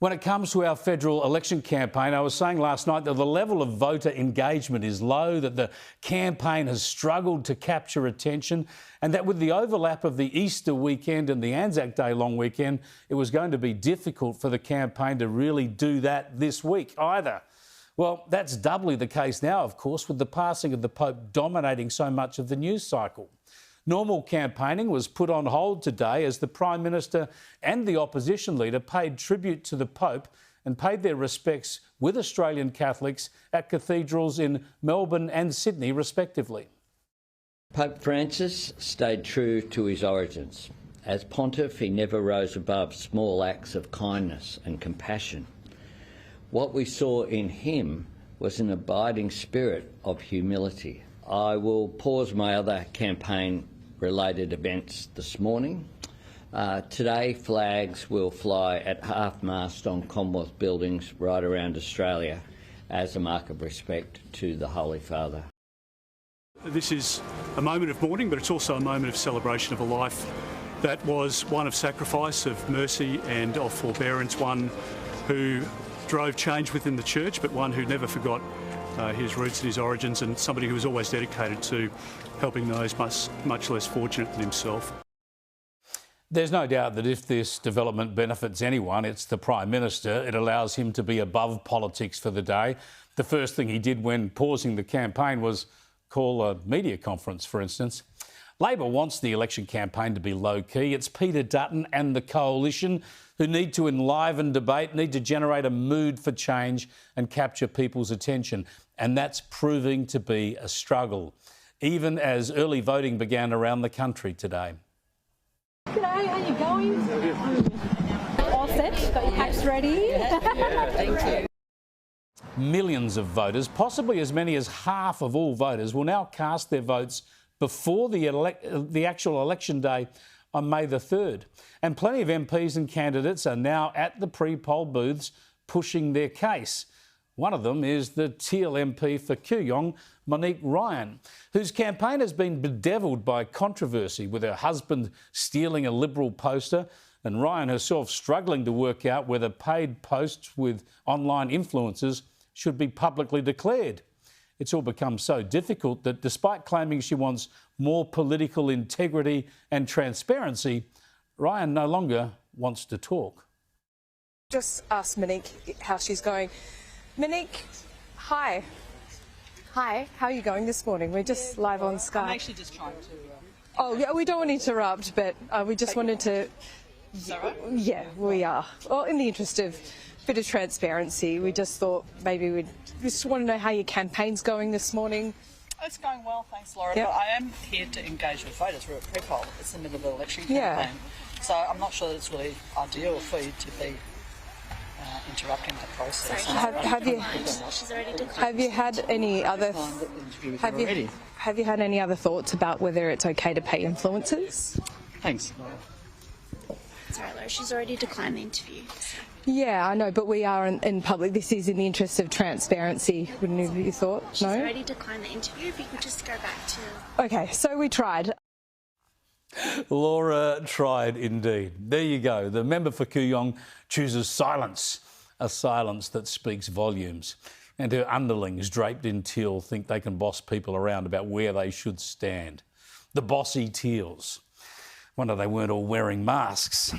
When it comes to our federal election campaign, I was saying last night that the level of voter engagement is low, that the campaign has struggled to capture attention, and that with the overlap of the Easter weekend and the Anzac Day long weekend, it was going to be difficult for the campaign to really do that this week either. Well, that's doubly the case now, of course, with the passing of the Pope dominating so much of the news cycle. Normal campaigning was put on hold today as the Prime Minister and the opposition leader paid tribute to the Pope and paid their respects with Australian Catholics at cathedrals in Melbourne and Sydney, respectively. Pope Francis stayed true to his origins. As pontiff, he never rose above small acts of kindness and compassion. What we saw in him was an abiding spirit of humility. I will pause my other campaign-related events this morning. Today, flags will fly at half-mast on Commonwealth buildings right around Australia as a mark of respect to the Holy Father. This is a moment of mourning, but it's also a moment of celebration of a life that was one of sacrifice, of mercy and of forbearance, one who drove change within the church, but one who never forgot his roots and his origins, and somebody who was always dedicated to helping those much less fortunate than himself. There's no doubt that if this development benefits anyone, it's the Prime Minister. It allows him to be above politics for the day. The first thing he did when pausing the campaign was call a media conference, for instance. Labor wants the election campaign to be low-key. It's Peter Dutton and the Coalition who need to enliven debate, need to generate a mood for change and capture people's attention. And that's proving to be a struggle, even as early voting began around the country today. G'day, how you going? All set? Got your packs ready? Thank you. Millions of voters, possibly as many as half of all voters, will now cast their votes before the actual election day on May the 3rd. And plenty of MPs and candidates are now at the pre-poll booths pushing their case. One of them is the Teal MP for Kooyong, Monique Ryan, whose campaign has been bedevilled by controversy, with her husband stealing a Liberal poster and Ryan herself struggling to work out whether paid posts with online influencers should be publicly declared. It's all become so difficult that despite claiming she wants more political integrity and transparency, Ryan no longer wants to talk. Just ask Monique how she's going. Monique, hi. Hi, how are you going this morning? We're just live on Skype. I'm actually just trying to... Oh, yeah, we don't want to interrupt, but we just wanted to... Is that right? Yeah, we are. Well, in the interest of a bit of transparency, we just thought maybe we'd just want to know how your campaign's going this morning. It's going well, thanks, Laura. Yep. But I am here to engage with voters. We're at pre-poll. It's the middle of the election campaign. So I'm not sure that it's really ideal for you to be interrupting the process. Sorry, have you had any other have you had any other thoughts about whether it's okay to pay influencers? Thanks. Sorry, Laura, she's already declined the interview. Yeah, I know, but we are in public. This is in the interest of transparency, wouldn't you thought? She's no? already declined the interview, but you could just go back to... Okay, so we tried. Laura tried indeed. There you go. The member for Kooyong chooses silence, a silence that speaks volumes. And her underlings, draped in teal, think they can boss people around about where they should stand. The bossy teals. Wonder they weren't all wearing masks.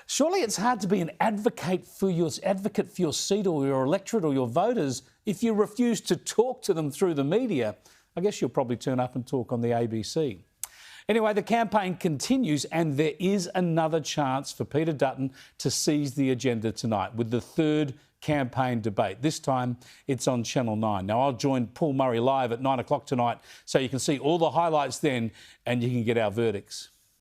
Surely it's hard to be an advocate for your seat or your electorate or your voters if you refuse to talk to them through the media. I guess you'll probably turn up and talk on the ABC. Anyway, the campaign continues and there is another chance for Peter Dutton to seize the agenda tonight with the third campaign debate. This time it's on Channel 9. Now, I'll join Paul Murray live at 9 o'clock tonight so you can see all the highlights then and you can get our verdicts.